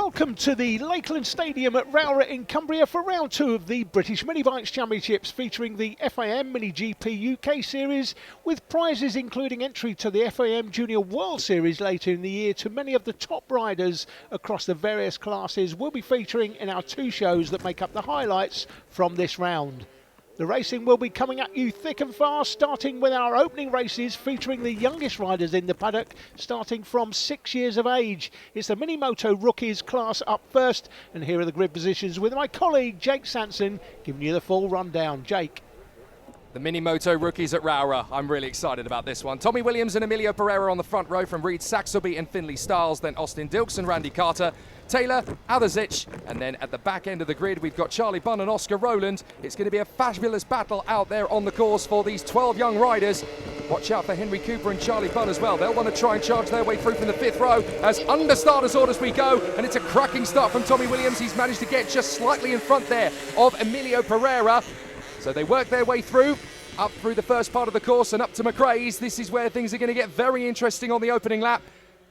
Welcome to the Lakeland Stadium at Rowrah in Cumbria for round 2 of the British Minibikes Championships, featuring the FAM Mini GP UK Series, with prizes including entry to the FAM Junior World Series later in the year. To many of the top riders across the various classes will be featuring in our 2 shows that make up the highlights from this round. The racing will be coming at you thick and fast, starting with our opening races featuring the youngest riders in the paddock, starting from 6 years of age. It's the Mini Moto Rookies class up first, and here are the grid positions with my colleague Jake Sanson giving you the full rundown. Jake. The Mini Moto Rookies at Rowrah. I'm really excited about this one. Tommy Williams and Emilio Pereira on the front row from Reed Saxelby and Finley Stiles, then Austin Dilks and Randy Carter, Taylor, Adasic, and then at the back end of the grid we've got Charlie Bunn and Oscar Rowland. It's going to be a fabulous battle out there on the course for these 12 young riders. Watch out for Henry Cooper and Charlie Bunn as well. They'll want to try and charge their way through from the 5th row as under starters orders we go, and it's a cracking start from Tommy Williams. He's managed to get just slightly in front there of Emilio Pereira. So they work their way through, up through the first part of the course and up to McRae's. This is where things are going to get very interesting on the opening lap.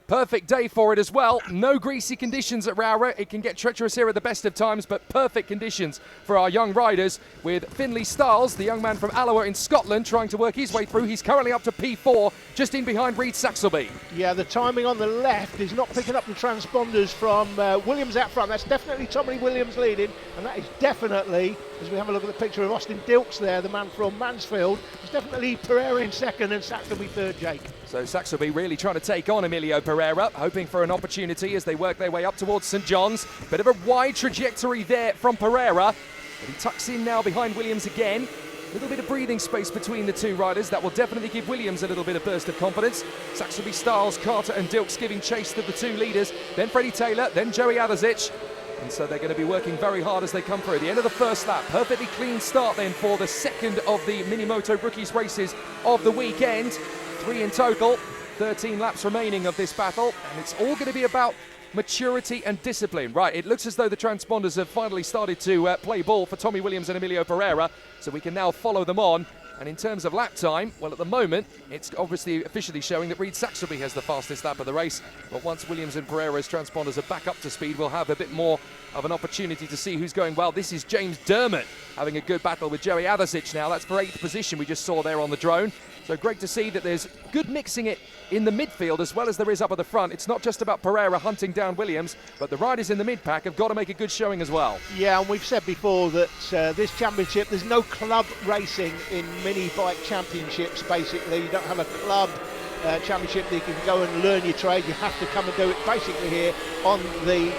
Perfect day for it as well. No greasy conditions at Rowrah. It can get treacherous here at the best of times, but perfect conditions for our young riders, with Finley Stiles, the young man from Alloa in Scotland, trying to work his way through. He's currently up to P4, just in behind Reed Saxelby. Yeah, the timing on the left is not picking up the transponders from Williams out front. That's definitely Tommy Williams leading, and that is definitely, as we have a look at the picture of Austin Dilks there, the man from Mansfield, it's definitely Pereira in second and Saxelby third, Jake. So Saxelby really trying to take on Emilio Pereira, hoping for an opportunity as they work their way up towards St John's. Bit of a wide trajectory there from Pereira, but he tucks in now behind Williams again. A little bit of breathing space between the 2 riders. That will definitely give Williams a little bit of burst of confidence. Saxelby, Stiles, Carter and Dilks giving chase to the 2 leaders. Then Freddie Taylor, then Joey Adasic. And so they're going to be working very hard as they come through. The end of the first lap, perfectly clean start then for the second of the Mini Moto Rookies races of the weekend. 3 in total, 13 laps remaining of this battle, and it's all going to be about maturity and discipline. Right, it looks as though the transponders have finally started to play ball for Tommy Williams and Emilio Pereira, so we can now follow them on. And in terms of lap time, well, at the moment, it's obviously officially showing that Reed Saxelby has the fastest lap of the race. But once Williams and Pereira's transponders are back up to speed, we'll have a bit more of an opportunity to see who's going well. This is James Dermott having a good battle with Joey Adasic now. That's for 8th position we just saw there on the drone. So great to see that there's good mixing it in the midfield as well as there is up at the front. It's not just about Pereira hunting down Williams, but the riders in the mid-pack have got to make a good showing as well. Yeah, and we've said before that this championship, there's no club racing in mini bike championships, basically. You don't have a club championship that you can go and learn your trade. You have to come and do it basically here on the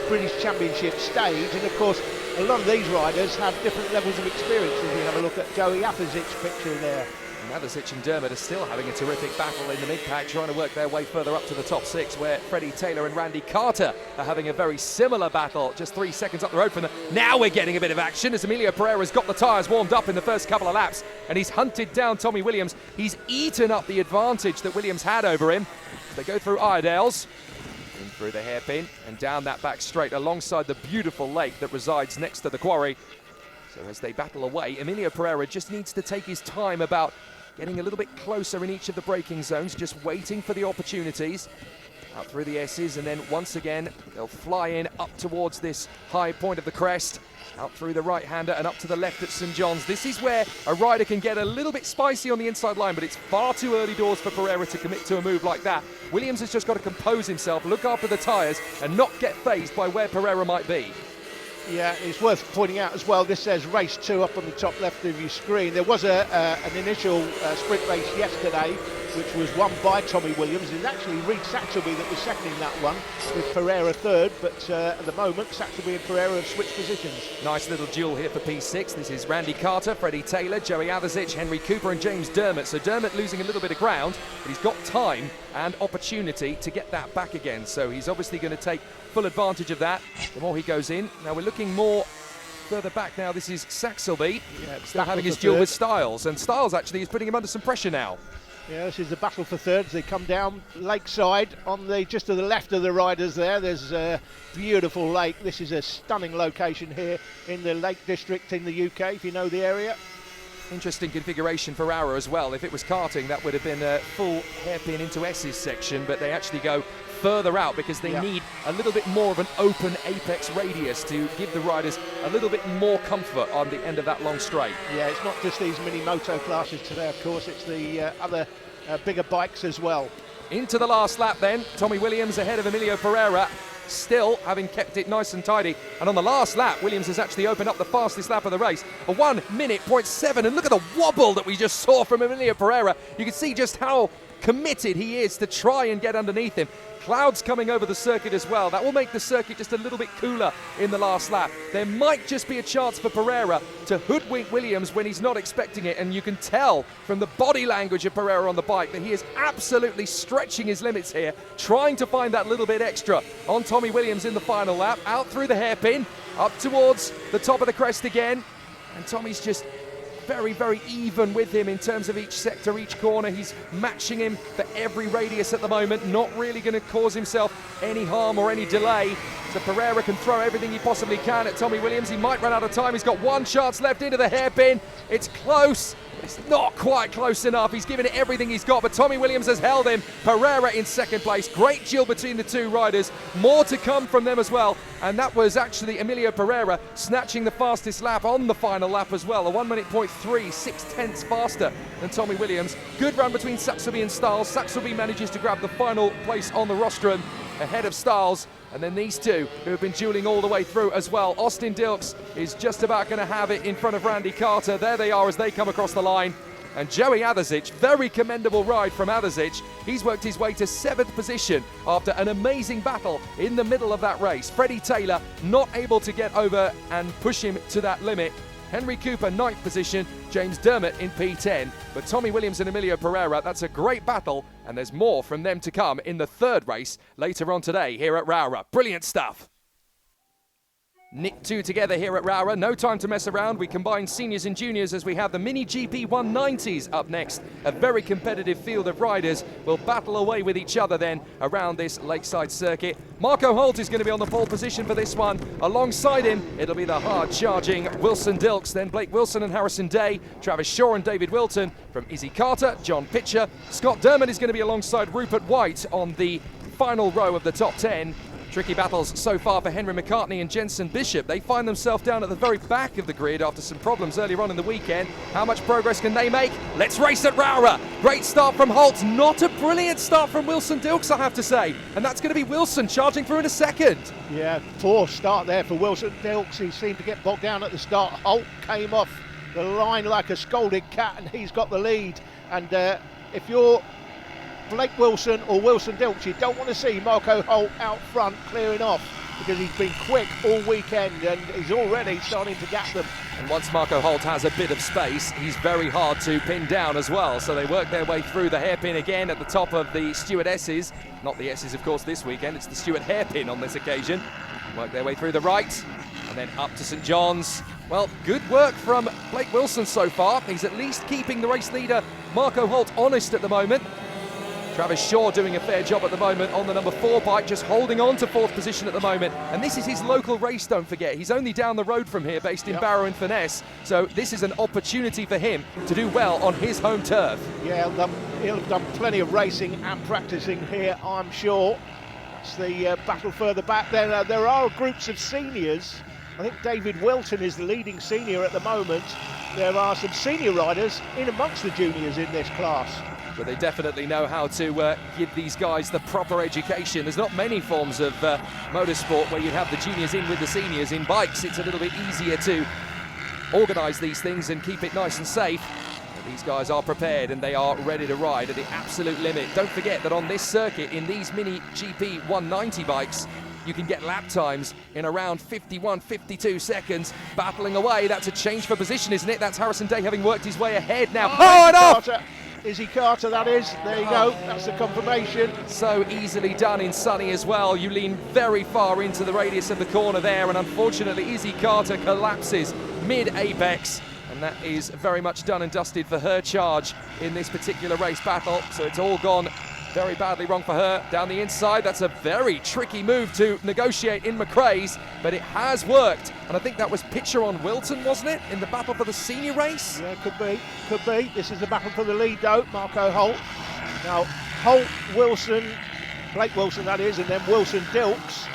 British Championship stage. And of course, a lot of these riders have different levels of experience. If you have a look at Joey Adasic's picture there. And Adasic and Dermott are still having a terrific battle in the mid-pack, trying to work their way further up to the top 6, where Freddie Taylor and Randy Carter are having a very similar battle, just 3 seconds up the road from them. Now we're getting a bit of action as Emilio Pereira's got the tyres warmed up in the first couple of laps, and he's hunted down Tommy Williams. He's eaten up the advantage that Williams had over him. They go through Iredales, in through the hairpin, and down that back straight alongside the beautiful lake that resides next to the quarry. So as they battle away, Emilio Pereira just needs to take his time about getting a little bit closer in each of the braking zones, just waiting for the opportunities. Out through the S's, and then once again, they'll fly in up towards this high point of the crest, out through the right-hander and up to the left at St John's. This is where a rider can get a little bit spicy on the inside line, but it's far too early doors for Pereira to commit to a move like that. Williams has just got to compose himself, look after the tyres, and not get phased by where Pereira might be. Yeah, it's worth pointing out as well, this says race 2 up on the top left of your screen. There was an initial sprint race yesterday, which was won by Tommy Williams. It's actually Reed Saxelby that was second in that one, with Pereira third, but at the moment, Saxelby and Pereira have switched positions. Nice little duel here for P6. This is Randy Carter, Freddie Taylor, Joey Adasic, Henry Cooper and James Dermott. So Dermott losing a little bit of ground, but he's got time and opportunity to get that back again. So he's obviously going to take full advantage of that the more he goes in. Now we're looking more further back now. This is Saxelby, still having his duel with Stiles, and Stiles actually is putting him under some pressure now. Yeah, this is the battle for third as they come down lakeside on the just to the left of the riders there. There's a beautiful lake. This is a stunning location here in the Lake District in the UK, if you know the area. Interesting configuration for Rowrah as well. If it was karting, that would have been a full hairpin into S's section, but they actually go further out because they need a little bit more of an open apex radius to give the riders a little bit more comfort on the end of that long straight. Yeah, it's not just these mini moto classes today, of course, it's the other bigger bikes as well. Into the last lap then, Tommy Williams ahead of Emilio Pereira, still having kept it nice and tidy. And on the last lap, Williams has actually opened up the fastest lap of the race, a 1:0.7. And look at the wobble that we just saw from Emilio Pereira. You can see just how committed he is to try and get underneath him. Clouds coming over the circuit as well. That will make the circuit just a little bit cooler in the last lap. There might just be a chance for Pereira to hoodwink Williams when he's not expecting it, and you can tell from the body language of Pereira on the bike that he is absolutely stretching his limits here, trying to find that little bit extra on Tommy Williams in the final lap. Out through the hairpin, up towards the top of the crest again, and Tommy's just very, very even with him in terms of each sector, each corner. He's matching him for every radius at the moment, not really going to cause himself any harm or any delay. So Pereira can throw everything he possibly can at Tommy Williams. He might run out of time. He's got one chance left into the hairpin. It's close. It's not quite close enough. He's given it everything he's got, but Tommy Williams has held him. Pereira in second place. Great duel between the two riders. More to come from them as well. And that was actually Emilio Pereira snatching the fastest lap on the final lap as well. A 1:0.3, 6/10 faster than Tommy Williams. Good run between Saxelby and Stiles. Saxelby manages to grab the final place on the rostrum ahead of Stiles. And then these two who have been dueling all the way through as well. Austin Dilks is just about going to have it in front of Randy Carter. There they are as they come across the line. And Joey Adasic, very commendable ride from Adasic. He's worked his way to 7th position after an amazing battle in the middle of that race. Freddie Taylor not able to get over and push him to that limit. Henry Cooper, 9th position, James Dermott in P10. But Tommy Williams and Emilio Pereira, that's a great battle, and there's more from them to come in the third race later on today here at Rowrah. Brilliant stuff. Nick two together here at Rowrah. No time to mess around. We combine seniors and juniors as we have the Mini GP 190s up next. A very competitive field of riders will battle away with each other then around this lakeside circuit. Marco Holt is going to be on the pole position for this one. Alongside him, it'll be the hard-charging Wilson Dilks, then Blake Wilson and Harrison Day, Travis Shaw and David Wilton from Izzy Carter, John Pitcher. Scott Dermott is going to be alongside Rupert White on the final row of the top 10. Tricky battles so far for Henry McCartney and Jensen Bishop. They find themselves down at the very back of the grid after some problems earlier on in the weekend. How much progress can they make? Let's race at Rowrah. Great start from Holt. Not a brilliant start from Wilson Dilks, I have to say. And that's going to be Wilson charging through in a second. Yeah, poor start there for Wilson Dilks. He seemed to get bogged down at the start. Holt came off the line like a scolded cat, and he's got the lead. And if you're Blake Wilson or Wilson Dilks, you don't want to see Marco Holt out front clearing off, because he's been quick all weekend and he's already starting to gap them. And once Marco Holt has a bit of space, he's very hard to pin down as well. So they work their way through the hairpin again at the top of the Stewart S's. Not the S's, of course, this weekend. It's the Stewart hairpin on this occasion. Work their way through the right and then up to St John's. Well, good work from Blake Wilson so far. He's at least keeping the race leader, Marco Holt, honest at the moment. Travis Shaw doing a fair job at the moment on the number 4 bike, just holding on to 4th position at the moment. And this is his local race, don't forget. He's only down the road from here, based in Barrow in Furness. So this is an opportunity for him to do well on his home turf. Yeah, he'll have done plenty of racing and practicing here, I'm sure. It's the battle further back there. There are groups of seniors. I think David Wilton is the leading senior at the moment. There are some senior riders in amongst the juniors in this class. But they definitely know how to give these guys the proper education. There's not many forms of motorsport where you have the juniors in with the seniors. In bikes, it's a little bit easier to organise these things and keep it nice and safe. But these guys are prepared and they are ready to ride at the absolute limit. Don't forget that on this circuit, in these Mini GP 190 bikes, you can get lap times in around 51, 52 seconds, battling away. That's a change for position, isn't it? That's Harrison Day having worked his way ahead now. Oh, off! Izzy Carter, that is. There you go. That's the confirmation. So easily done in sunny as well. You lean very far into the radius of the corner there, and unfortunately Izzy Carter collapses mid-apex. And that is very much done and dusted for her charge in this particular race battle. So it's all gone Very badly wrong for her down the inside. That's a very tricky move to negotiate in McRae's, but it has worked. And I think that was Pt1 Wilton, wasn't it, in the battle for the senior race? Yeah, could be. This is the battle for the lead though, Marco Holt. Now, Holt, Wilson, Blake Wilson that is, and then Wilson Dilks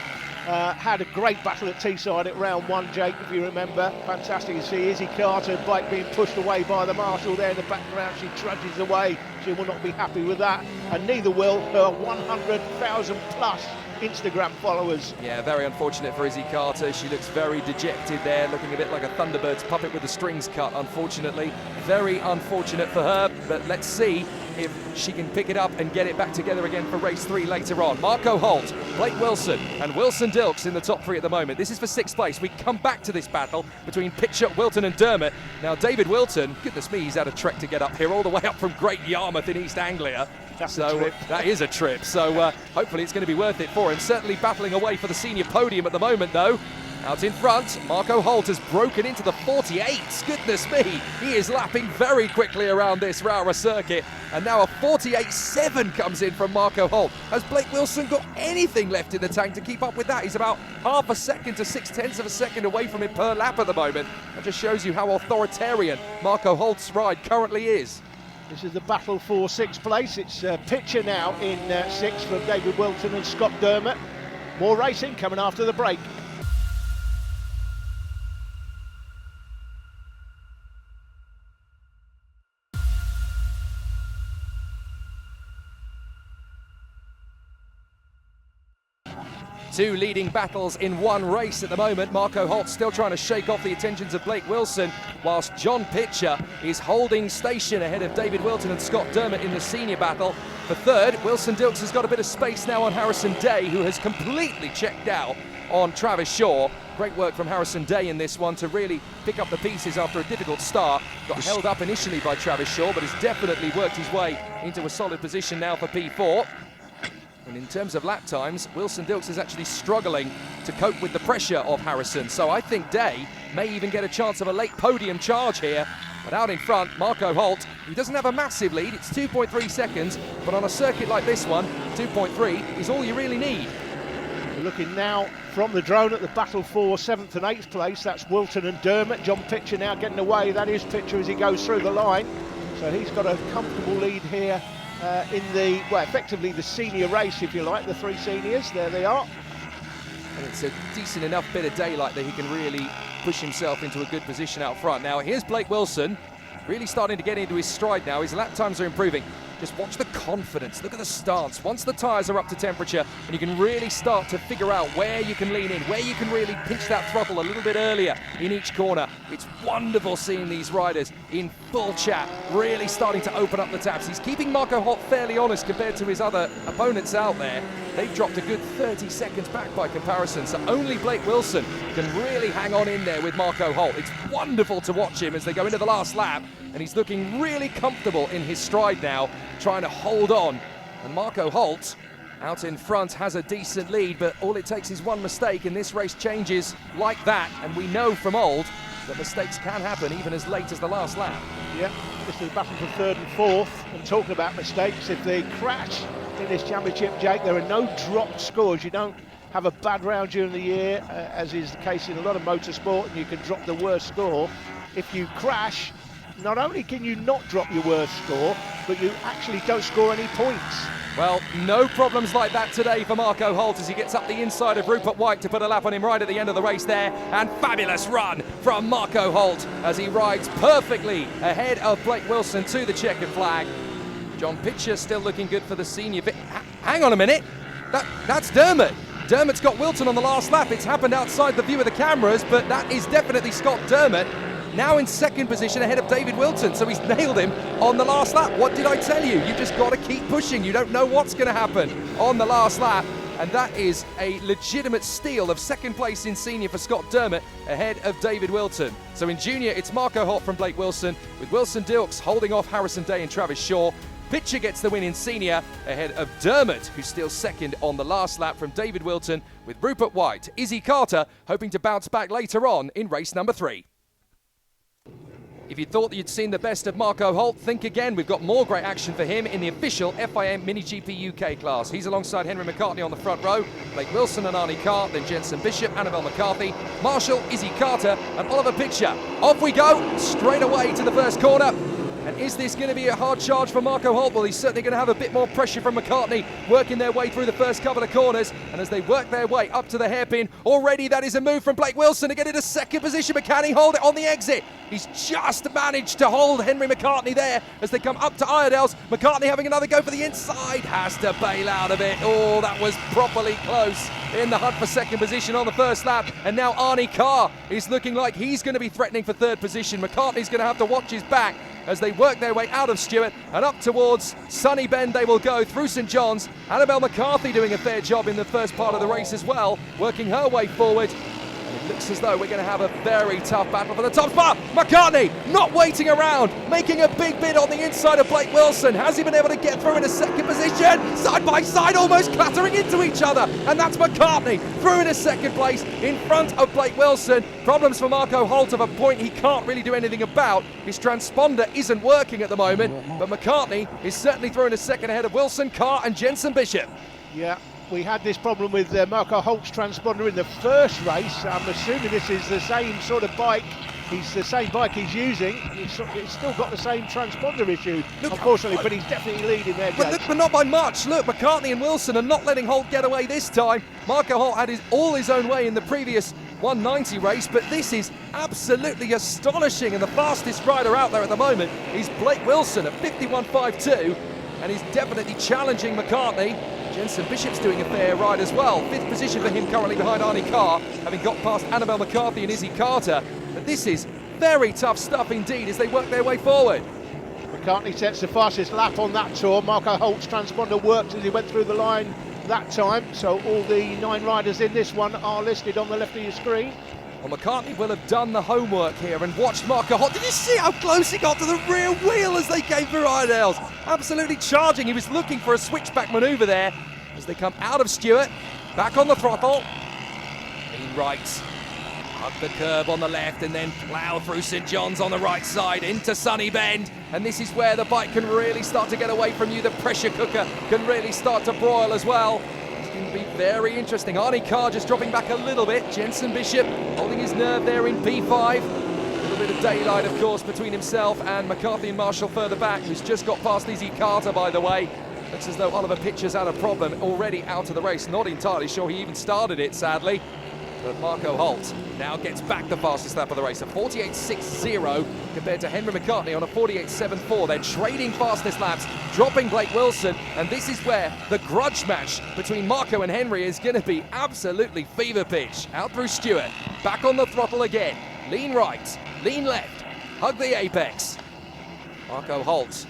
had a great battle at Teesside at round one, Jake, if you remember. Fantastic to see Izzy Carter, bike being pushed away by the marshal there in the background. She trudges away. She will not be happy with that, and neither will her 100,000 plus Instagram followers. Yeah, very unfortunate for Izzy Carter. She looks very dejected there, looking a bit like a Thunderbird's puppet with the strings cut, unfortunately. Very unfortunate for her, but let's see if she can pick it up and get it back together again for race 3 later on. Marco Holt, Blake Wilson and Wilson Dilks in the top 3 at the moment. This is for 6th place. We come back to this battle between Pitcher, Wilton and Dermot. Now David Wilton, goodness me, he's had a trek to get up here all the way up from Great Yarmouth in East Anglia. That's a trip. That is a trip, so hopefully it's going to be worth it for him. Certainly battling away for the senior podium at the moment though. Out in front, Marco Holt has broken into the 48s. Goodness me, he is lapping very quickly around this Rowrah circuit. And now a 48.7 comes in from Marco Holt. Has Blake Wilson got anything left in the tank to keep up with that? He's about half a second to 0.6 of a second away from it per lap at the moment. That just shows you how authoritarian Marco Holt's ride currently is. This is the battle for 6th place. It's Pitcher now in 6th for David Wilton and Scott Dermot. More racing coming after the break. Two leading battles in one race at the moment. Marco Holt still trying to shake off the attentions of Blake Wilson, whilst John Pitcher is holding station ahead of David Wilton and Scott Dermot in the senior battle. For 3rd, Wilson Dilks has got a bit of space now on Harrison Day, who has completely checked out on Travis Shaw. Great work from Harrison Day in this one to really pick up the pieces after a difficult start. Got held up initially by Travis Shaw, but has definitely worked his way into a solid position now for P4. And in terms of lap times, Wilson Dilks is actually struggling to cope with the pressure of Harrison. So I think Day may even get a chance of a late podium charge here. But out in front, Marco Holt, he doesn't have a massive lead. It's 2.3 seconds. But on a circuit like this one, 2.3 is all you really need. We're looking now from the drone at the battle for 7th and 8th place. That's Wilton and Dermot. John Pitcher now getting away. That is Pitcher as he goes through the line. So he's got a comfortable lead here. In the, well, effectively the senior race, if you like, the 3 seniors, there they are. And it's a decent enough bit of daylight that he can really push himself into a good position out front. Now, here's Blake Wilson, really starting to get into his stride now. His lap times are improving. Just watch the confidence, look at the stance. Once the tyres are up to temperature and you can really start to figure out where you can lean in, where you can really pinch that throttle a little bit earlier in each corner. It's wonderful seeing these riders in full chat, really starting to open up the taps. He's keeping Marco Holt fairly honest compared to his other opponents out there. They've dropped a good 30 seconds back by comparison, so only Blake Wilson can really hang on in there with Marco Holt. It's wonderful to watch him as they go into the last lap, and he's looking really comfortable in his stride now, trying to hold on. And Marco Holt out in front has a decent lead, but all it takes is one mistake and this race changes like that. And we know from old that mistakes can happen even as late as the last lap. Yeah, this is a battle for 3rd and 4th. And talking about mistakes, if they crash in this championship, Jake, there are no dropped scores. You don't have a bad round during the year, as is the case in a lot of motorsport, and you can drop the worst score. If you crash, not only can you not drop your worst score, but you actually don't score any points. Well, no problems like that today for Marco Holt as he gets up the inside of Rupert White to put a lap on him right at the end of the race there. And fabulous run from Marco Holt as he rides perfectly ahead of Blake Wilson to the checkered flag. John Pitcher still looking good for the senior. Hang on a minute, that's Dermot. Dermot's got Wilton on the last lap. It's happened outside the view of the cameras, but that is definitely Scott Dermot. Now in 2nd position ahead of David Wilton, so he's nailed him on the last lap. What did I tell you? You've just got to keep pushing. You don't know what's going to happen on the last lap. And that is a legitimate steal of 2nd place in senior for Scott Dermot ahead of David Wilton. So in junior, it's Marco Holt from Blake Wilson, with Wilson Dilks holding off Harrison Day and Travis Shaw. Pitcher gets the win in senior ahead of Dermot, who's still 2nd on the last lap from David Wilton, with Rupert White. Izzy Carter hoping to bounce back later on in race number 3. If you thought that you'd seen the best of Marco Holt, think again. We've got more great action for him in the official FIM Mini GP UK class. He's alongside Henry McCartney on the front row, Blake Wilson and Arnie Carr, then Jensen Bishop, Annabelle McCarthy, Marshall, Izzy Carter and Oliver Pitcher. Off we go, straight away to the first corner. And is this going to be a hard charge for Marco Holt? Well, he's certainly going to have a bit more pressure from McCartney, working their way through the first couple of corners. And as they work their way up to the hairpin, already that is a move from Blake Wilson to get into second position. But can he hold it on the exit? He's just managed to hold Henry McCartney there as they come up to Iredale's. McCartney having another go for the inside, has to bail out of it. Oh, that was properly close in the hunt for second position on the first lap. And now Arnie Carr is looking like he's going to be threatening for third position. McCartney's going to have to watch his back as they work their way out of Stewart and up towards Sunny Bend they will go through St John's. Annabelle McCarthy doing a fair job in the first part of the race as well, working her way forward. And it looks as though we're going to have a very tough battle for the top spot. McCartney not waiting around, making a big bid on the inside of Blake Wilson. Has he been able to get through in a second position? Side by side, almost clattering into each other. And that's McCartney through in a second place in front of Blake Wilson. Problems for Marco Holt of a point he can't really do anything about. His transponder isn't working at the moment, but McCartney is certainly through in a second ahead of Wilson, Carr and Jensen Bishop. Yeah, we had this problem with Marco Holt's transponder in the first race. I'm assuming this is the same sort of bike. It's the same bike he's using. It's still got the same transponder issue, unfortunately, but he's definitely leading there, Jake. But not by much. Look, McCartney and Wilson are not letting Holt get away this time. Marco Holt had all his own way in the previous 190 race, but this is absolutely astonishing, and the fastest rider out there at the moment is Blake Wilson at 51.52, and he's definitely challenging McCartney. Jensen Bishop's doing a fair ride as well. Fifth position for him currently behind Arnie Carr, having got past Annabelle McCarthy and Izzy Carter. But this is very tough stuff indeed as they work their way forward. McCartney sets the fastest lap on that tour. Marco Holt's transponder worked as he went through the line that time, so all the 9 riders in this one are listed on the left of your screen. Well, McCartney will have done the homework here and watched Marco Holt. Did you see how close he got to the rear wheel as they came through Iredale's? Absolutely charging. He was looking for a switchback manoeuvre there as they come out of Stewart, back on the throttle. Lean right, hug the curb on the left and then plough through St John's on the right side into Sunny Bend. And this is where the bike can really start to get away from you. The pressure cooker can really start to broil as well. It's going to be very interesting. Arnie Carr just dropping back a little bit. Jensen Bishop holding his nerve there in P5. A little bit of daylight, of course, between himself and McCarthy and Marshall further back, who's just got past Izzy Carter, by the way. Looks as though Oliver Pitcher's had a problem already out of the race. Not entirely sure he even started it, sadly. But Marco Holt now gets back the fastest lap of the race, a 48.60 compared to Henry McCartney on a 48.74. They're trading fastest laps, dropping Blake Wilson, and this is where the grudge match between Marco and Henry is going to be absolutely fever pitch. Out through Stewart, back on the throttle again. Lean right, lean left, hug the apex. Marco Holt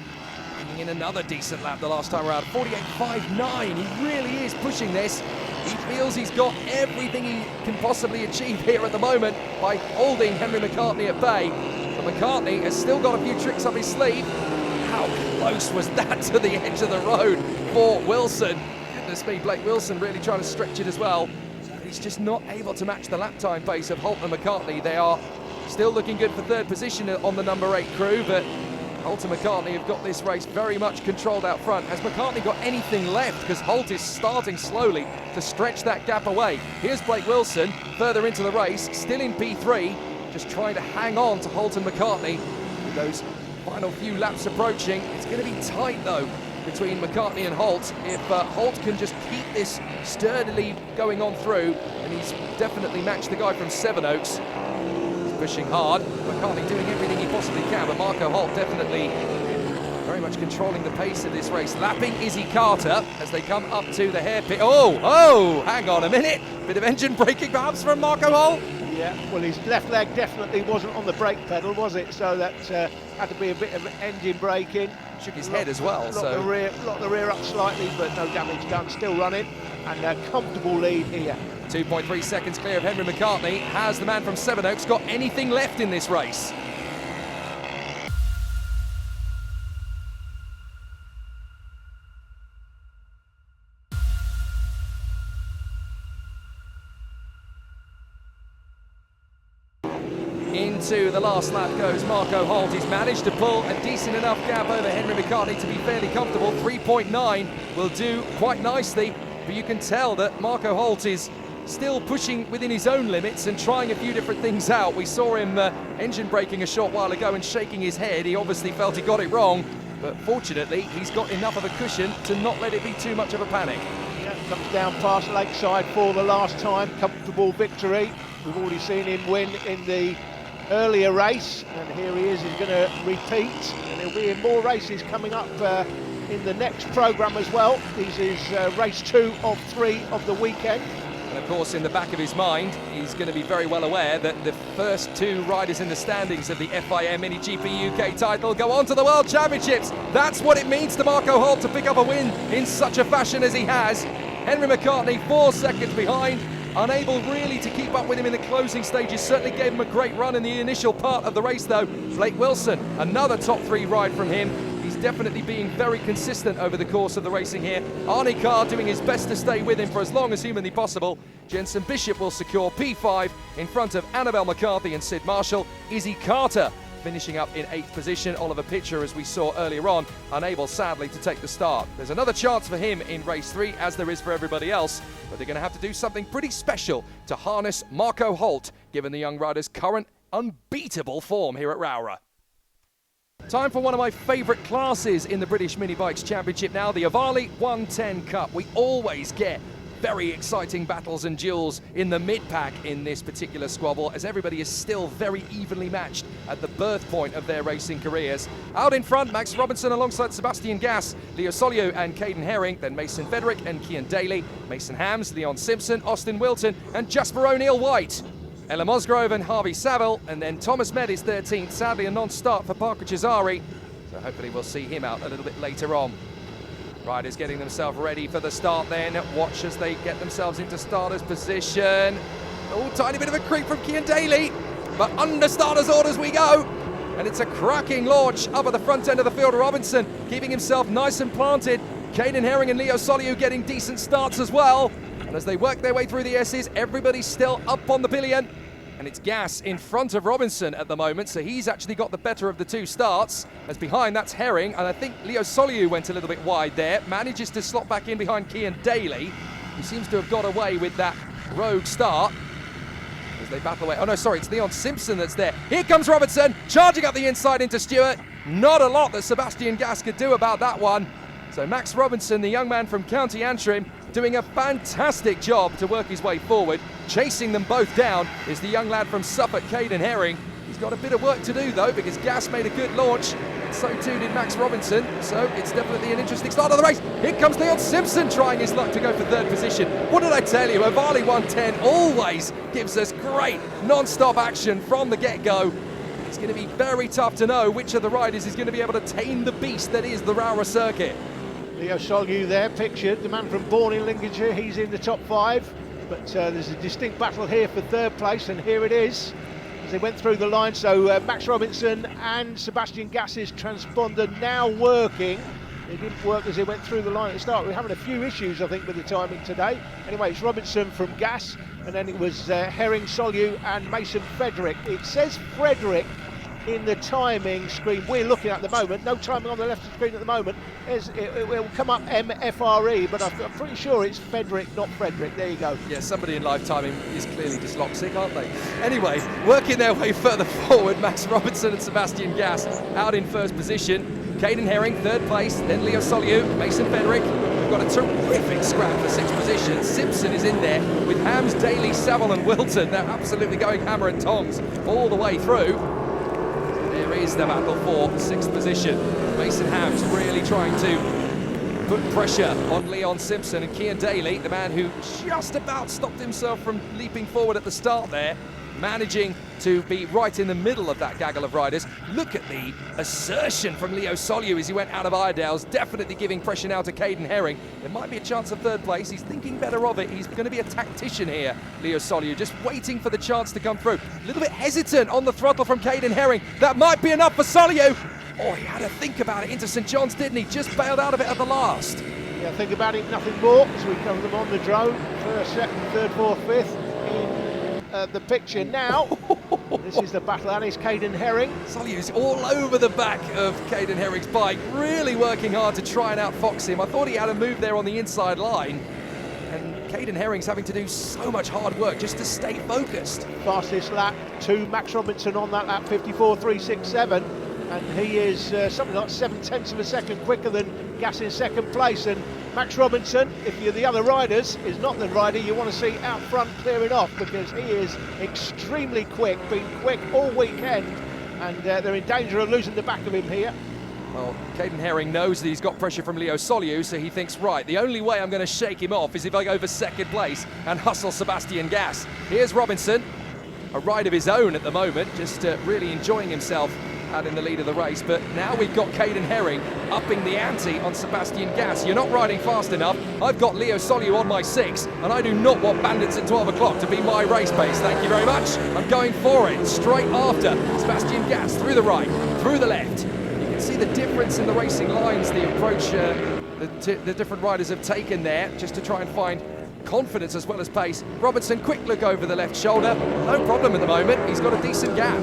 in another decent lap the last time around, 48.59. He really is pushing this. He feels he's got everything he can possibly achieve here at the moment by holding Henry McCartney at bay. But McCartney has still got a few tricks up his sleeve. How close was that to the edge of the road for Wilson? Goodness me, Blake Wilson really trying to stretch it as well. But he's just not able to match the lap time pace of Holt and McCartney. They are still looking good for third position on the number 8 crew, but Holt and McCartney have got this race very much controlled out front. Has McCartney got anything left? Because Holt is starting slowly to stretch that gap away. Here's Blake Wilson further into the race, still in P3, just trying to hang on to Holt and McCartney with those final few laps approaching. It's going to be tight though between McCartney and Holt. If Holt can just keep this sturdily going on through, and he's definitely matched the guy from Sevenoaks. Pushing hard, McCartney doing everything he possibly can, but Marco Holt definitely very much controlling the pace of this race. Lapping Izzy Carter as they come up to the hairpin. Oh, hang on a minute. Bit of engine braking perhaps from Marco Holt. Yeah, well, his left leg definitely wasn't on the brake pedal, was it? So that had to be a bit of engine braking. Shook his head as well. Locked the rear up slightly, but no damage done. Still running, and a comfortable lead here. 2.3 seconds clear of Henry McCartney. Has the man from Sevenoaks got anything left in this race? into the last lap goes Marco Holt. He's managed to pull a decent enough gap over Henry McCartney to be fairly comfortable. 3.9 will do quite nicely, but you can tell that Marco Holt is still pushing within his own limits and trying a few different things out. We saw him engine braking a short while ago and shaking his head. He obviously felt he got it wrong, but fortunately he's got enough of a cushion to not let it be too much of a panic. Yeah, comes down past Lakeside for the last time, comfortable victory. We've already seen him win in the earlier race, and here he is, he's going to repeat, and he'll be in more races coming up in the next programme as well. This is race 2 of 3 of the weekend. And of course, in the back of his mind, he's going to be very well aware that the first 2 riders in the standings of the FIM Mini GP UK title go on to the World Championships. That's what it means to Marco Holt to pick up a win in such a fashion as he has. Henry McCartney 4 seconds behind, unable really to keep up with him in the closing stages. Certainly gave him a great run in the initial part of the race though. Blake Wilson, another top 3 ride from him. He's definitely being very consistent over the course of the racing here. Arnie Carr doing his best to stay with him for as long as humanly possible. Jensen Bishop will secure P5 in front of Annabelle McCarthy and Sid Marshall. Izzy Carter finishing up in 8th position. Oliver Pitcher, as we saw earlier on, unable sadly to take the start. There's another chance for him in race 3, as there is for everybody else, but they're going to have to do something pretty special to harness Marco Holt, given the young rider's current unbeatable form here at Rowrah. Time for one of my favourite classes in the British Minibikes Championship now, the Ohvale 110 Cup. We always get very exciting battles and duels in the mid-pack in this particular squabble, as everybody is still very evenly matched at the birth point of their racing careers. Out in front, Max Robinson alongside Sebastian Gass, Leo Solio and Caden Herring, then Mason Federick and Cian Daly, Mason Hams, Leon Simpson, Austin Wilton and Jasper O'Neill White. Ella Musgrove and Harvey Saville, and then Thomas Med is 13th, sadly a non-start for Parker Cesari, so hopefully we'll see him out a little bit later on. Riders getting themselves ready for the start then. Watch as they get themselves into starter's position. Oh, tiny bit of a creep from Cian Daly, but under starter's orders we go. And it's a cracking launch up at the front end of the field. Robinson keeping himself nice and planted. Caden Herring and Leo Soliu getting decent starts as well. And as they work their way through the S's, everybody's still up on the pillion. And it's Gass in front of Robinson at the moment, so he's actually got the better of the 2 starts. As behind, that's Herring, and I think Leo Soliu went a little bit wide there. Manages to slot back in behind Cian Daly, who seems to have got away with that rogue start. As they battle away. Oh no, sorry, it's Leon Simpson that's there. Here comes Robinson, charging up the inside into Stewart. Not a lot that Sebastian Gass could do about that one. So Max Robinson, the young man from County Antrim, doing a fantastic job to work his way forward. Chasing them both down is the young lad from Suffolk, Caden Herring. He's got a bit of work to do though, because Gass made a good launch, and so too did Max Robinson. So it's definitely an interesting start of the race. Here comes Leon Simpson trying his luck to go for 3rd position. What did I tell you? Ohvale 110 always gives us great non-stop action from the get-go. It's going to be very tough to know which of the riders is going to be able to tame the beast that is the Rowrah circuit. Leo Soliu there pictured, the man from Bourne in Lincolnshire. He's in the top 5, but there's a distinct battle here for 3rd place, and here it is as they went through the line. So Max Robinson and Sebastian Gass's transponder now working. It didn't work as they went through the line at the start. We're having a few issues, I think, with the timing today. Anyway, it's Robinson from Gass, and then it was Herring, Soliu and Mason Frederick. It says Frederick in the timing screen we're looking at the moment. No timing on the left of the screen at the moment. It will come up MFRE, but I'm pretty sure it's Frederick, not Frederick. There you go. Yeah, somebody in live timing is clearly dyslexic, aren't they? Anyway, working their way further forward, Max Robinson and Sebastian Gass out in 1st position. Caden Herring, 3rd place, then Leo Soliu, Mason Federick. We've got a terrific scrap for 6th position. Simpson is in there with Hams, Daly, Saville and Wilton. They're absolutely going hammer and tongs all the way through. There is the battle for 6th position. Mason Hams really trying to put pressure on Leon Simpson, and Cian Daly, the man who just about stopped himself from leaping forward at the start there, managing to be right in the middle of that gaggle of riders. Look at the assertion from Leo Soliu as he went out of Iredale's, definitely giving pressure now to Caden Herring. There might be a chance of 3rd place. He's thinking better of it. He's going to be a tactician here, Leo Soliu, just waiting for the chance to come through. A little bit hesitant on the throttle from Caden Herring. That might be enough for Soliu. Oh, he had to think about it into St John's, didn't he? Just bailed out of it at the last. Yeah, think about it, nothing more. So we cover them on the drone. 1st, 2nd, 3rd, 4th, 5th in the picture now. This is the battle, and it's Caden Herring. Solyu's all over the back of Caden Herring's bike, really working hard to try and outfox him. I thought he had a move there on the inside line, and Caden Herring's having to do so much hard work just to stay focused. Fastest lap to Max Robinson on that lap, 54.367, and he is something like 7/10 of a second quicker than Gas in second place. And Max Robinson, if you're the other riders, is not the rider you want to see out front clearing off, because he is extremely quick, been quick all weekend, and they're in danger of losing the back of him here. Well, Caden Herring knows that he's got pressure from Leo Solyu, so he thinks, right, the only way I'm going to shake him off is if I go for second place and hustle Sebastian Gas. Here's Robinson, a ride of his own at the moment, just really enjoying himself out in the lead of the race. But now we've got Caden Herring upping the ante on Sebastian Gas. You're not riding fast enough. I've got Leo Solyu on my 6, and I do not want Bandits at 12 o'clock to be my race pace. Thank you very much. I'm going for it. Straight after Sebastian Gas, through the right, through the left. You can see the difference in the racing lines, the approach the different riders have taken there, just to try and find confidence as well as pace. Robinson, quick look over the left shoulder. No problem at the moment. He's got a decent gap.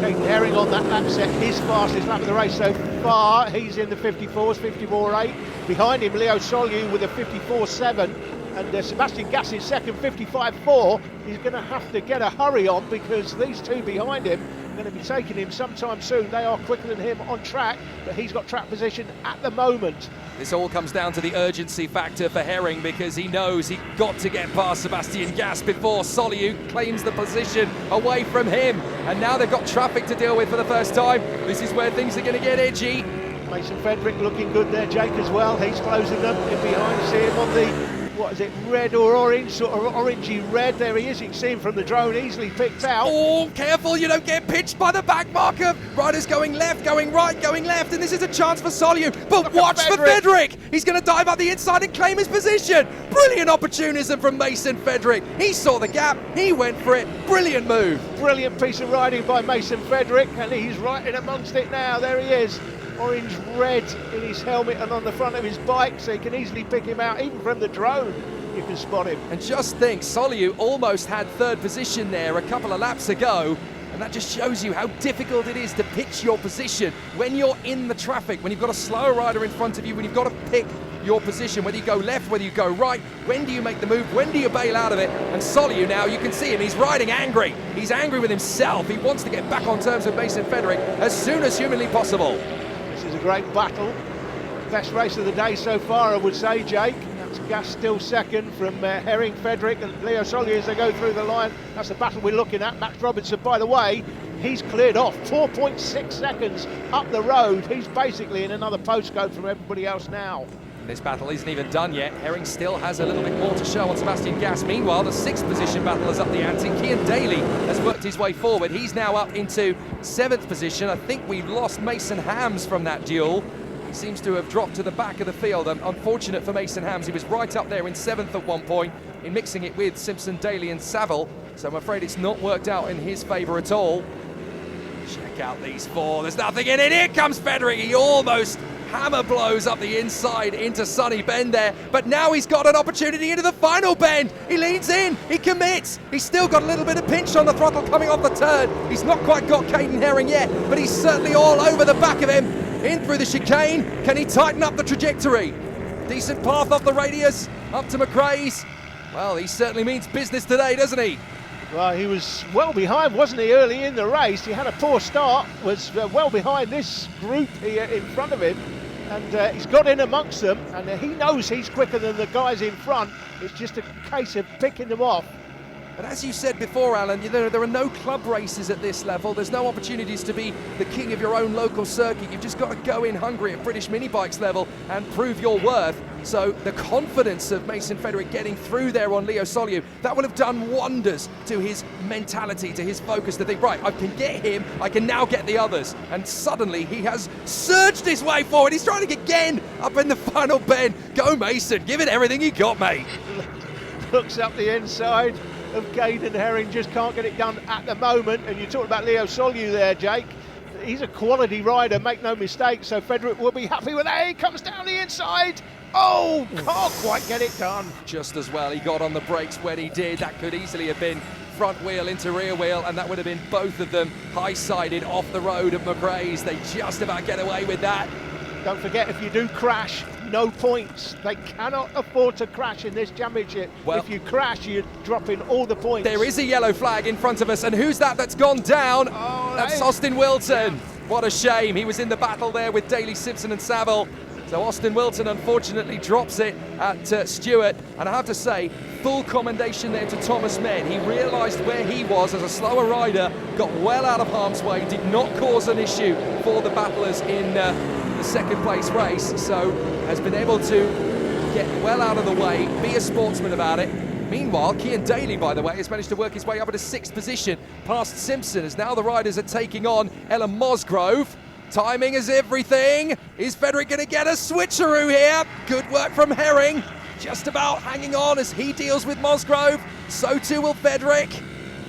Caden Herring on that lap set, his fastest lap of the race so far. He's in the 54s, 54.8. Behind him, Leo Solyu with a 54.7. And Sebastian Gas in second, 55.4. He's going to have to get a hurry on, because these two behind him are going to be taking him sometime soon. They are quicker than him on track, but he's got track position at the moment. This all comes down to the urgency factor for Herring, because he knows he's got to get past Sebastian Gas before Solyu claims the position away from him. And now they've got traffic to deal with for the first time. This is where things are going to get edgy. Mason Frederick looking good there, Jake, as well. He's closing them in behind. See him on the, what is it, red or orange, sort of orangey red. There he is. You can see him from the drone, easily picked out. Oh, careful, you don't get pitched by the back marker. Riders going left, going right, going left, and this is a chance for Solyu. But Look watch for Frederick. He's going to dive out the inside and claim his position. Brilliant opportunism from Mason Frederick. He saw the gap, he went for it. Brilliant move. Brilliant piece of riding by Mason Frederick, and he's right in amongst it now. There he is. Orange red in his helmet and on the front of his bike, so you can easily pick him out, even from the drone. You can spot him. And just think, Solyu almost had third position there a couple of laps ago, and that just shows you how difficult it is to pitch your position when you're in the traffic, when you've got a slower rider in front of you, when you've got to pick your position, whether you go left, whether you go right, when do you make the move, when do you bail out of it? And Solyu now, you can see him, he's riding angry. He's angry with himself. He wants to get back on terms with Mason Frederick as soon as humanly possible. This is a great battle. Best race of the day so far, I would say, Jake. That's Gas still second from Herring, Frederick and Leo Solyu as they go through the line. That's the battle we're looking at. Max Robinson, by the way, he's cleared off 4.6 seconds up the road. He's basically in another postcode from everybody else now. This battle isn't even done yet. Herring still has a little bit more to show on Sebastian Gas. Meanwhile, the 6th position battle is up the ante. Cian Daly has worked his way forward. He's now up into 7th position. I think we've lost Mason Hams from that duel. He seems to have dropped to the back of the field. Unfortunate for Mason Hams. He was right up there in 7th at one point, in mixing it with Simpson, Daly and Saville. So I'm afraid it's not worked out in his favour at all. Check out these four. There's nothing in it. Here comes Frederick. He almost hammer blows up the inside into Sunny Bend there, but now he's got an opportunity into the final bend. He leans in, he commits. He's still got a little bit of pinch on the throttle coming off the turn. He's not quite got Caden Herring yet, but he's certainly all over the back of him. In through the chicane. Can he tighten up the trajectory? Decent path off the radius, up to McRae's. Well, he certainly means business today, doesn't he? Well, he was well behind, wasn't he, early in the race? He had a poor start, was well behind this group here in front of him, and he's got in amongst them, and he knows he's quicker than the guys in front. It's just a case of picking them off. But as you said before, Alan, there are no club races at this level. There's no opportunities to be the king of your own local circuit. You've just got to go in hungry at British Minibikes level and prove your worth. So the confidence of Mason Frederick getting through there on Leo Solyu, that will have done wonders to his mentality, to his focus, to think, right, I can get him, I can now get the others. And suddenly he has surged his way forward. He's trying to get again up in the final bend. Go Mason, give it everything you got, mate. Looks up the inside of Caden Herring, just can't get it done at the moment. And you talked about Leo Solyu there, Jake. He's a quality rider, make no mistake, so Frederick will be happy with that. He comes down the inside. Oh, can't quite get it done. Just as well he got on the brakes when he did. That could easily have been front wheel into rear wheel, and that would have been both of them high-sided off the road at McRae's. They just about get away with that. Don't forget, if you do crash, no points. They cannot afford to crash in this championship. Well, if you crash, you're dropping all the points. There is a yellow flag in front of us, and who's that's gone down? Oh, That's Austin Wilton. What a shame. He was in the battle there with Daly, Simpson and Saville. So Austin Wilton unfortunately drops it at Stewart. And I have to say, full commendation there to Thomas Menn. He realised where he was as a slower rider, got well out of harm's way, did not cause an issue for the battlers in the second place race. So has been able to get well out of the way, be a sportsman about it. Meanwhile, Cian Daly, by the way, has managed to work his way up into 6th position past Simpson, as now the riders are taking on Ellen Mosgrove. Timing is everything. Is Fedric going to get a switcheroo here? Good work from Herring. Just about hanging on as he deals with Mosgrove. So too will Fedric.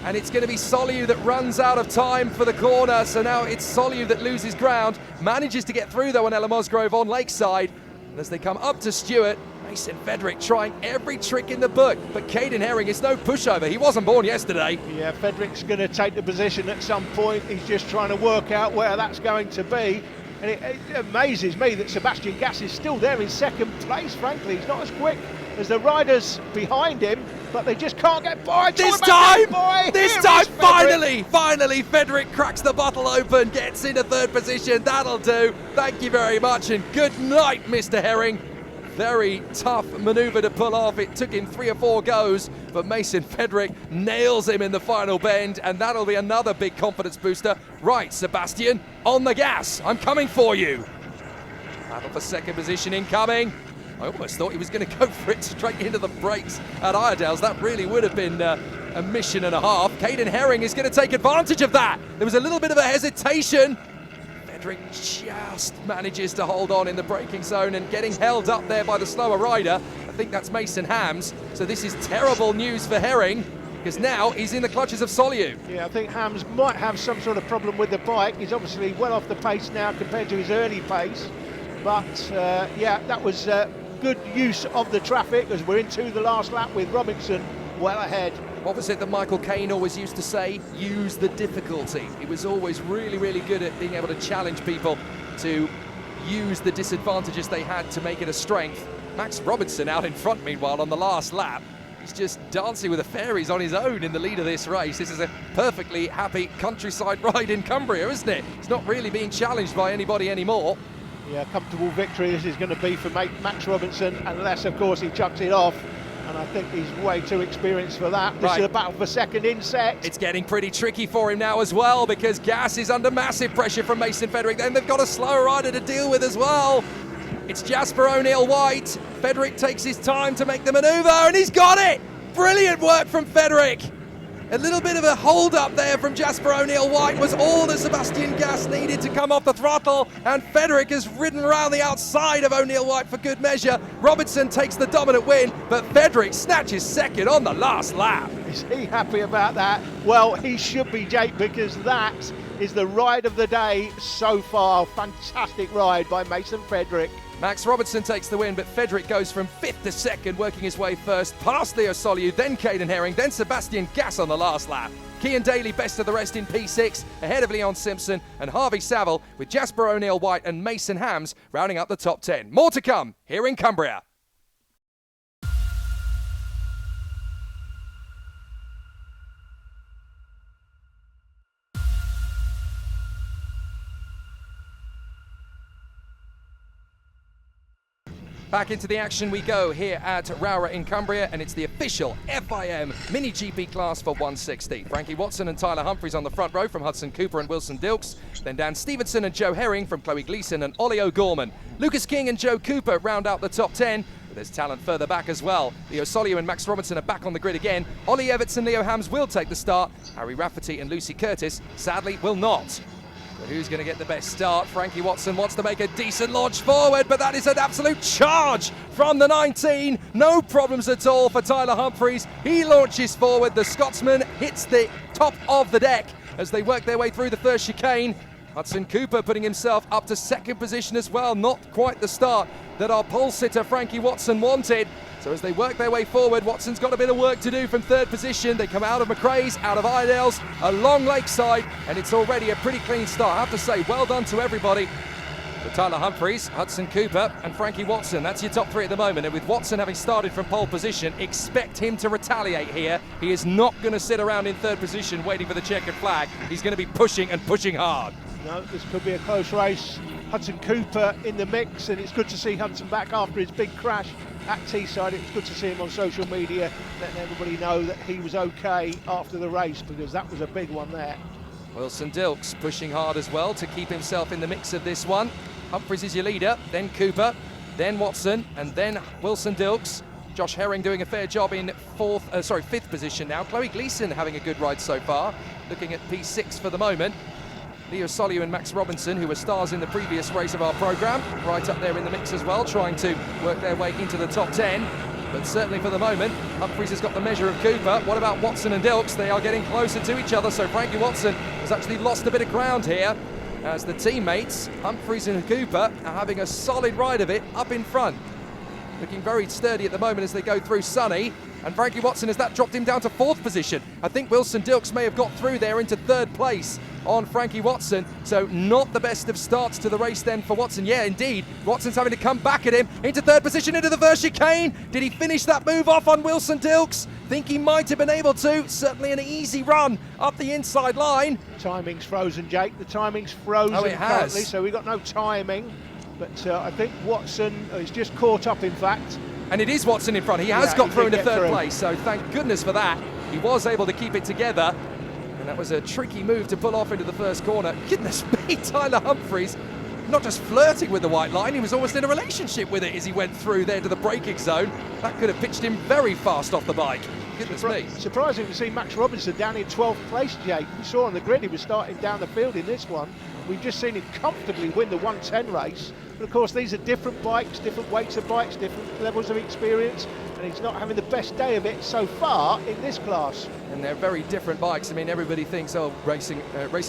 And it's going to be Soliu that runs out of time for the corner. So now it's Soliu that loses ground. Manages to get through, though, on Ellen Mosgrove on Lakeside. And as they come up to Stewart, Mason Fedric trying every trick in the book, but Caden Herring is no pushover. He wasn't born yesterday. Yeah, Fedric's going to take the position at some point. He's just trying to work out where that's going to be. And it amazes me that Sebastian Gass is still there in 2nd place, frankly. He's not as quick as the riders behind him, but they just can't get by. This time, finally, Fedric cracks the bottle open, gets into 3rd position. That'll do. Thank you very much, and good night, Mr. Herring. Very tough manoeuvre to pull off. It took him 3 or 4 goes, but Mason Fedric nails him in the final bend, and that'll be another big confidence booster. Right, Sebastian, on the gas. I'm coming for you. Battle for 2nd position incoming. I almost thought he was going to go for it straight into the brakes at Iredale's. That really would have been a mission and a half. Caden Herring is going to take advantage of that. There was a little bit of a hesitation. Fedric just manages to hold on in the braking zone and getting held up there by the slower rider. I think that's Mason Hams. So this is terrible news for Herring, because now he's in the clutches of Soliu. Yeah, I think Hams might have some sort of problem with the bike. He's obviously well off the pace now compared to his early pace. But yeah, that was good use of the traffic, as we're into the last lap with Robinson well ahead. What was it that Michael Caine always used to say? Use the difficulty. He was always really, really good at being able to challenge people to use the disadvantages they had to make it a strength. Max Robinson out in front, meanwhile, on the last lap. He's just dancing with the fairies on his own in the lead of this race. This is a perfectly happy countryside ride in Cumbria, isn't it? He's not really being challenged by anybody anymore. Yeah, comfortable victory this is going to be for Max Robinson, unless, of course, he chucks it off. And I think he's way too experienced for that. This is a battle for 2nd in set. It's getting pretty tricky for him now as well, because Gass is under massive pressure from Mason Fedric. Then they've got a slower rider to deal with as well. It's Jasper O'Neill-White. Fedric takes his time to make the manoeuvre, and he's got it! Brilliant work from Fedric. A little bit of a hold-up there from Jasper O'Neill-White was all that Sebastian Gass needed to come off the throttle, and Fedric has ridden around the outside of O'Neill-White for good measure. Robinson takes the dominant win, but Fedric snatches 2nd on the last lap. Is he happy about that? Well, he should be, Jake, because that is the ride of the day so far. Fantastic ride by Mason Fedric. Max Robinson takes the win, but Fedric goes from 5th to 2nd, working his way first past Leo Soliu, then Caden Herring, then Sebastian Gass on the last lap. Cian Daly best of the rest in P6, ahead of Leon Simpson and Harvey Saville, with Jasper O'Neill-White and Mason Hams rounding up the top 10. More to come here in Cumbria. Back into the action we go here at Rowrah in Cumbria, and it's the official FIM Mini GP class for 160. Frankie Watson and Tyler Humphreys on the front row from Hudson Cooper and Wilson Dilks. Then Dan Stevenson and Joe Herring from Chloe Gleeson and Ollie O'Gorman. Lucas King and Joe Cooper round out the top 10. But there's talent further back as well. Leo Soliu and Max Robinson are back on the grid again. Ollie Everts and Leo Hams will take the start. Harry Rafferty and Lucy Curtis, sadly, will not. But who's going to get the best start? Frankie Watson wants to make a decent launch forward, but that is an absolute charge from the 19. No problems at all for Tyler Humphreys. He launches forward. The Scotsman hits the top of the deck as they work their way through the first chicane. Hudson Cooper putting himself up to 2nd position as well. Not quite the start that our pole sitter Frankie Watson wanted. So as they work their way forward, Watson's got a bit of work to do from third position. They come out of McRae's, out of Iredale's, along Lakeside, and it's already a pretty clean start. I have to say, well done to everybody. So Tyler Humphries, Hudson Cooper and Frankie Watson, that's your top three at the moment. And with Watson having started from pole position, expect him to retaliate here. He is not going to sit around in third position waiting for the checkered flag. He's going to be pushing and pushing hard. No, this could be a close race. Hudson Cooper in the mix, and it's good to see Hudson back after his big crash at Teesside. It was good to see him on social media, letting everybody know that he was okay after the race, because that was a big one there. Wilson Dilks pushing hard as well to keep himself in the mix of this one. Humphries is your leader, then Cooper, then Watson, and then Wilson Dilks. Josh Herring doing a fair job in fifth position now. Chloe Gleeson having a good ride so far, looking at P6 for the moment. Leo Soliu and Max Robinson, who were stars in the previous race of our programme, right up there in the mix as well, trying to work their way into the top 10. But certainly for the moment, Humphries has got the measure of Cooper. What about Watson and Dilks? They are getting closer to each other, so Frankie Watson has actually lost a bit of ground here, as the teammates, Humphries and Cooper, are having a solid ride of it up in front. Looking very sturdy at the moment as they go through Sunny. And Frankie Watson, has that dropped him down to fourth position? I think Wilson Dilks may have got through there into third place on Frankie Watson. So not the best of starts to the race then for Watson. Yeah, indeed. Watson's having to come back at him into third position into the first chicane. Did he finish that move off on Wilson Dilks? Think he might have been able to. Certainly an easy run up the inside line. Timing's frozen, Jake. The timing's frozen. Oh, it has. Currently, so we've got no timing. But I think Watson is just caught up, in fact. And it is Watson in front. He has got through into third place, so thank goodness for that. He was able to keep it together, and that was a tricky move to pull off into the first corner. Goodness me, Tyler Humphries, not just flirting with the white line, he was almost in a relationship with it as he went through there to the braking zone. That could have pitched him very fast off the bike. Goodness me. Surprising to see Max Robinson down in 12th place, Jake. We saw on the grid he was starting down the field in this one. We've just seen him comfortably win the 110 race. But of course, these are different bikes, different weights of bikes, different levels of experience, and he's not having the best day of it so far in this class. And they're very different bikes. I mean, everybody thinks, oh, racing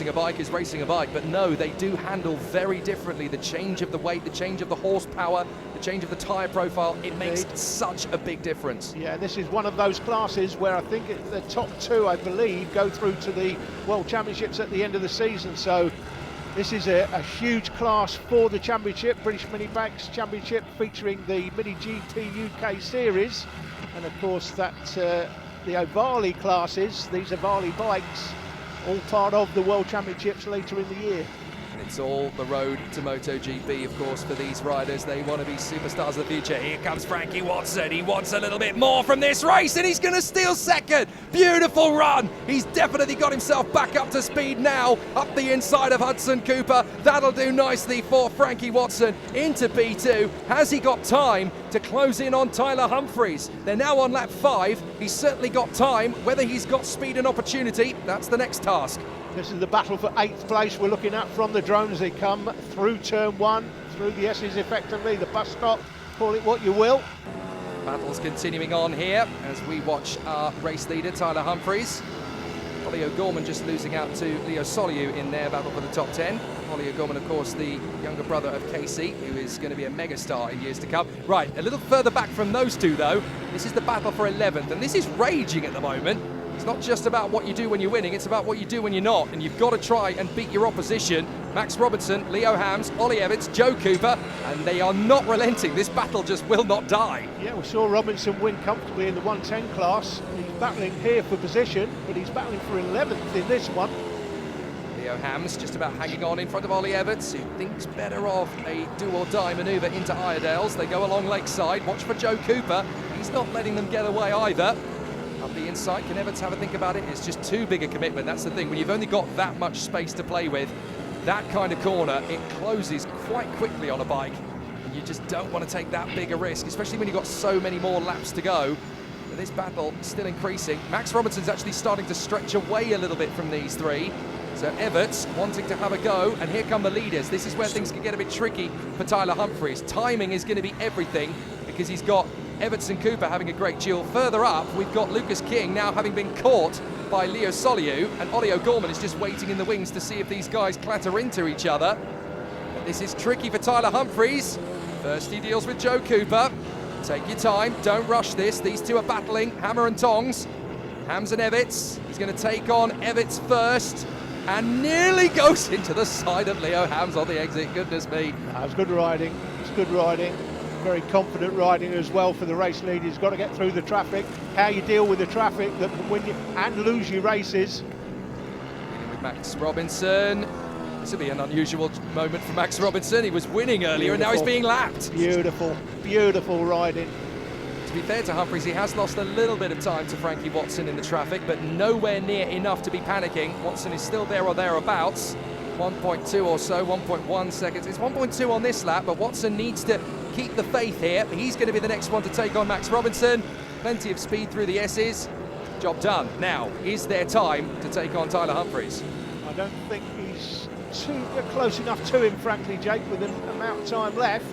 a bike is racing a bike, but no, they do handle very differently. The change of the weight, the change of the horsepower, the change of the tyre profile, it makes such a big difference. Yeah, this is one of those classes where I think the top two, I believe, go through to the World Championships at the end of the season. So this is a huge class for the championship, British Minibikes Championship, featuring the Mini GP UK Series, and of course that the Ohvale classes, these Ohvale bikes, all part of the World Championships later in the year. And it's all the road to Moto GP, of course, for these riders. They want to be superstars of the future. Here comes Frankie Watson. He wants a little bit more from this race, and he's going to steal second. Beautiful run. He's definitely got himself back up to speed now, up the inside of Hudson Cooper. That'll do nicely for Frankie Watson into P2. Has he got time to close in on Tyler Humphries? They're now on lap 5. He's certainly got time. Whether he's got speed and opportunity, that's the next task. This is the battle for 8th place we're looking at from the drone as they come through turn 1, through the S's effectively, the bus stop, call it what you will. Battle's continuing on here as we watch our race leader, Tyler Humphries. Ollie O'Gorman just losing out to Leo Soliu in their battle for the top 10. Ollie O'Gorman, of course, the younger brother of Casey, who is going to be a megastar in years to come. Right, a little further back from those two, though. This is the battle for 11th, and this is raging at the moment. It's not just about what you do when you're winning, it's about what you do when you're not, and you've got to try and beat your opposition. Max Robinson, Leo Hams, Ollie Evans, Joe Cooper, and they are not relenting. This battle just will not die. Yeah, we saw Robinson win comfortably in the 110 class. He's battling here for position, but he's battling for 11th in this one. Leo Hams just about hanging on in front of Ollie Evans, who thinks better of a do-or-die manoeuvre into Iredale's. They go along Lakeside. Watch for Joe Cooper. He's not letting them get away either. Up the inside, can Evans have a think about it? It's just too big a commitment. That's the thing. When you've only got that much space to play with, that kind of corner, it closes quite quickly on a bike. And you just don't want to take that big a risk, especially when you've got so many more laps to go. But this battle still increasing. Max Robinson's actually starting to stretch away a little bit from these three. So Everts wanting to have a go, and here come the leaders. This is where things can get a bit tricky for Tyler Humphries. Timing is going to be everything because he's got Everts and Cooper having a great duel. Further up, we've got Lucas King now having been caught by Leo Soliu, and Ollie O'Gorman is just waiting in the wings to see if these guys clatter into each other. But this is tricky for Tyler Humphries. First he deals with Joe Cooper. Take your time, don't rush this. These two are battling, hammer and tongs. Hams and Evitts. He's going to take on Evitts first and nearly goes into the side of Leo Hams on the exit. Goodness me. It's good riding. It's good riding. Very confident riding as well for the race leader. He's got to get through the traffic. How you deal with the traffic that can win you and lose your races. With Max Robinson. This will be an unusual moment for Max Robinson. He was winning earlier and now he's being lapped. Beautiful, beautiful riding. To be fair to Humphries, he has lost a little bit of time to Frankie Watson in the traffic, but nowhere near enough to be panicking. Watson is still there or thereabouts. 1.2 or so, 1.1 seconds. It's 1.2 on this lap, but Watson needs to keep the faith here. He's going to be the next one to take on Max Robinson. Plenty of speed through the S's. Job done. Now, is there time to take on Tyler Humphries? I don't think he's close enough to him, frankly, Jake, with the amount of time left.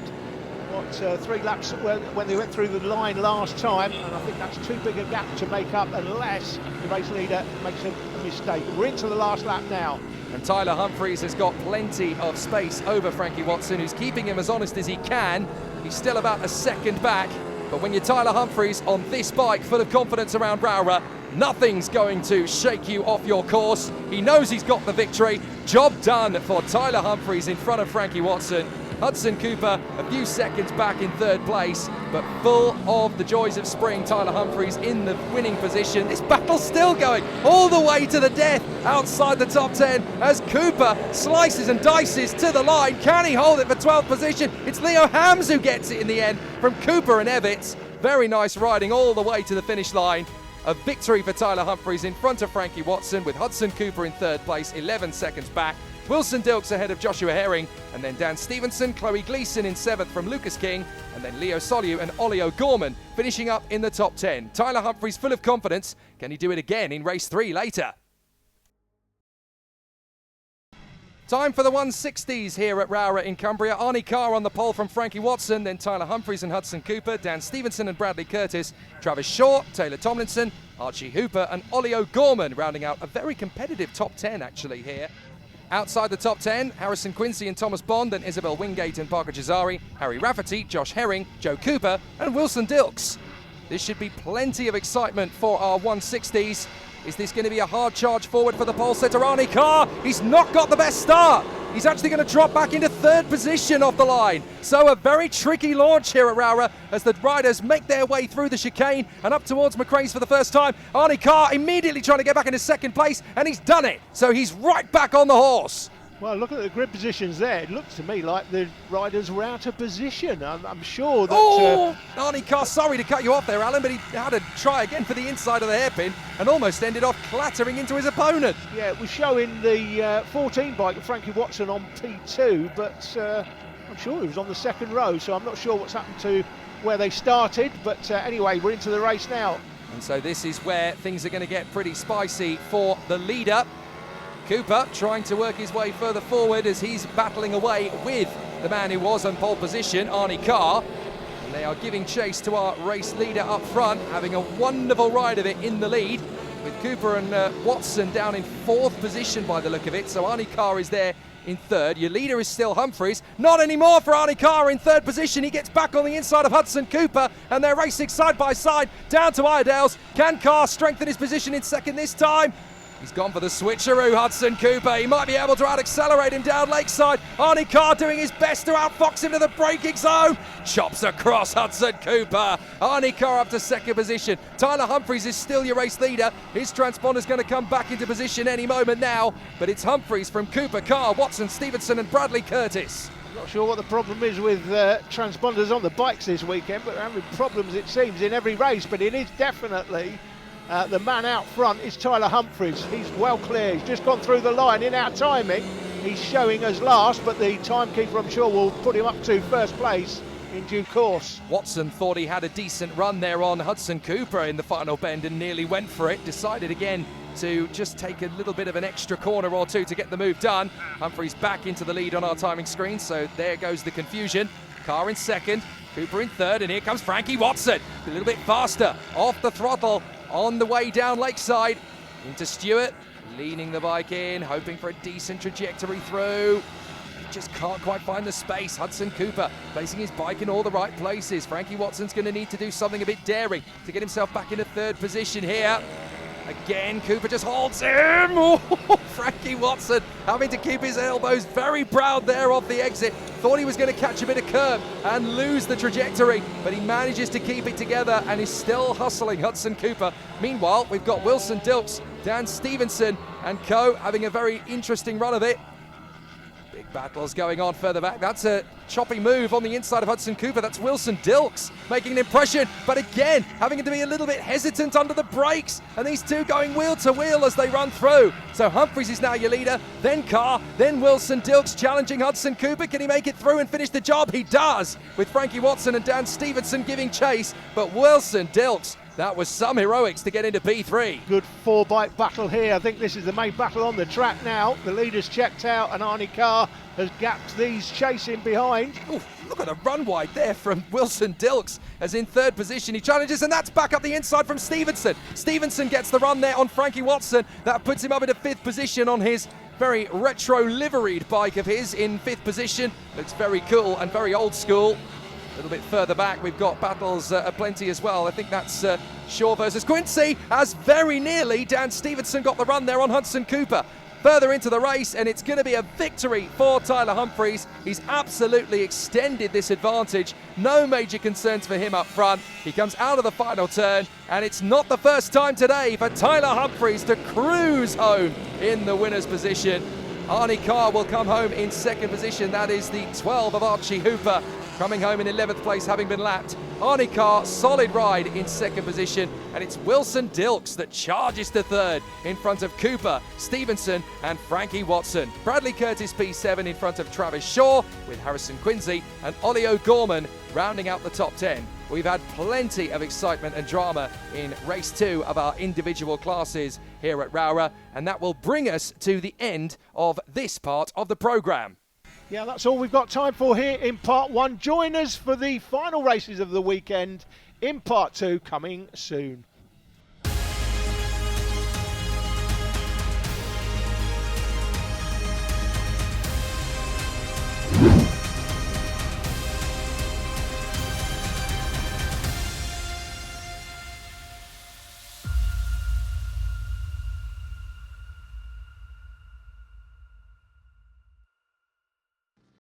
What, 3 laps when they went through the line last time, and I think that's too big a gap to make up unless the race leader makes a mistake. We're into the last lap now. And Tyler Humphries has got plenty of space over Frankie Watson, who's keeping him as honest as he can. He's still about a second back, but when you're Tyler Humphries on this bike full of confidence around Rowrah, nothing's going to shake you off your course. He knows he's got the victory. Job done for Tyler Humphries in front of Frankie Watson. Hudson Cooper a few seconds back in 3rd place, but full of the joys of spring. Tyler Humphries in the winning position. This battle's still going all the way to the death outside the top 10 as Cooper slices and dices to the line. Can he hold it for 12th position? It's Leo Hams who gets it in the end from Cooper and Evitts. Very nice riding all the way to the finish line. A victory for Tyler Humphries in front of Frankie Watson, with Hudson Cooper in 3rd place, 11 seconds back. Wilson Dilks ahead of Joshua Herring, and then Dan Stevenson, Chloe Gleeson in 7th from Lucas King, and then Leo Soliu and Ollie O'Gorman finishing up in the top 10. Tyler Humphries full of confidence. Can he do it again in race 3 later? Time for the 160s here at Rowrah in Cumbria. Arnie Carr on the pole from Frankie Watson, then Tyler Humphries and Hudson Cooper, Dan Stevenson and Bradley Curtis, Travis Shaw, Taylor Tomlinson, Archie Hooper and Ollie O'Gorman rounding out a very competitive top 10 actually here. Outside the top 10, Harrison Quincy and Thomas Bond, then Isabel Wingate and Parker Jazari, Harry Rafferty, Josh Herring, Joe Cooper and Wilson Dilks. This should be plenty of excitement for our 160s. Is this going to be a hard charge forward for the pole setter Arnie Carr? He's not got the best start. He's actually going to drop back into 3rd position off the line. So a very tricky launch here at Rowrah as the riders make their way through the chicane and up towards McRae's for the first time. Arnie Carr immediately trying to get back into 2nd place, and he's done it. So he's right back on the horse. Well, looking at the grid positions there, it looks to me like the riders were out of position. I'm sure that... Arnie Carr, sorry to cut you off there, Alan, but he had to try again for the inside of the hairpin and almost ended off clattering into his opponent. Yeah, it was showing the 14 bike of Frankie Watson on P2, but I'm sure he was on the 2nd row, so I'm not sure what's happened to where they started. But anyway, we're into the race now. And so this is where things are going to get pretty spicy for the leader. Cooper trying to work his way further forward as he's battling away with the man who was on pole position, Arnie Carr. And they are giving chase to our race leader up front, having a wonderful ride of it in the lead, with Cooper and Watson down in 4th position by the look of it. So Arnie Carr is there in 3rd. Your leader is still Humphries. Not anymore for Arnie Carr in 3rd position. He gets back on the inside of Hudson Cooper, and they're racing side by side down to Iredale's. Can Carr strengthen his position in 2nd this time? He's gone for the switcheroo, Hudson Cooper. He might be able to out-accelerate him down Lakeside. Arnie Carr doing his best to outfox him to the braking zone. Chops across Hudson Cooper. Arnie Carr up to 2nd position. Tyler Humphries is still your race leader. His transponder's going to come back into position any moment now. But it's Humphries from Cooper, Carr, Watson, Stevenson and Bradley Curtis. Not sure what the problem is with transponders on the bikes this weekend, but they're having problems, it seems, in every race. But it is definitely... the man out front is Tyler Humphries. He's well clear. He's just gone through the line in our timing. He's showing as last, but the timekeeper, I'm sure, will put him up to 1st place in due course. Watson thought he had a decent run there on Hudson Cooper in the final bend and nearly went for it. Decided again to just take a little bit of an extra corner or two to get the move done. Humphries back into the lead on our timing screen, so there goes the confusion. Carr in 2nd, Cooper in 3rd, and here comes Frankie Watson. A little bit faster, off the throttle, on the way down Lakeside into Stewart, leaning the bike in, hoping for a decent trajectory through. just can't quite find the space. Hudson Cooper placing his bike in all the right places. Frankie Watson's going to need to do something a bit daring to get himself back into third position here. Again, Cooper just holds him. Oh, Frankie Watson having to keep his elbows very proud there off the exit. Thought he was going to catch a bit of curb and lose the trajectory, but he manages to keep it together and is still hustling Hudson Cooper. Meanwhile, we've got Wilson Dilks, Dan Stevenson and co having a very interesting run of it. Big battles going on further back. That's a choppy move on the inside of Hudson Cooper. That's Wilson Dilks making an impression, but again, having to be a little bit hesitant under the brakes. And these two going wheel to wheel as they run through. So Humphries is now your leader, then Carr, then Wilson Dilks challenging Hudson Cooper. Can he make it through and finish the job? He does, with Frankie Watson and Dan Stevenson giving chase. But Wilson Dilks, that was some heroics to get into P3. Good four-bike battle here. I think this is the main battle on the track now. The leader's checked out and Arnie Carr has gapped these chasing behind. Ooh, look at a run wide there from Wilson Dilks as in third position. He challenges and that's back up the inside from Stevenson. Stevenson gets the run there on Frankie Watson. That puts him up into fifth position on his very retro liveried bike of his in fifth position. Looks very cool and very old school. A little bit further back, we've got battles aplenty as well. I think that's Shaw versus Quincy, as very nearly Dan Stevenson got the run there on Hudson Cooper. Further into the race, and it's going to be a victory for Tyler Humphries. He's absolutely extended this advantage. No major concerns for him up front. He comes out of the final turn, and it's not the first time today for Tyler Humphries to cruise home in the winner's position. Arnie Carr will come home in second position. That is the 12 of Archie Hooper, coming home in 11th place, having been lapped. Arnie Carr, solid ride in second position, and it's Wilson Dilks that charges to third in front of Cooper, Stevenson and Frankie Watson. Bradley Curtis P7 in front of Travis Shaw, with Harrison Quincy and Ollie O'Gorman rounding out the top 10. We've had plenty of excitement and drama in race 2 of our individual classes here at Rowrah, and that will bring us to the end of this part of the programme. Yeah, that's all we've got time for here in part 1. Join us for the final races of the weekend in part 2 coming soon.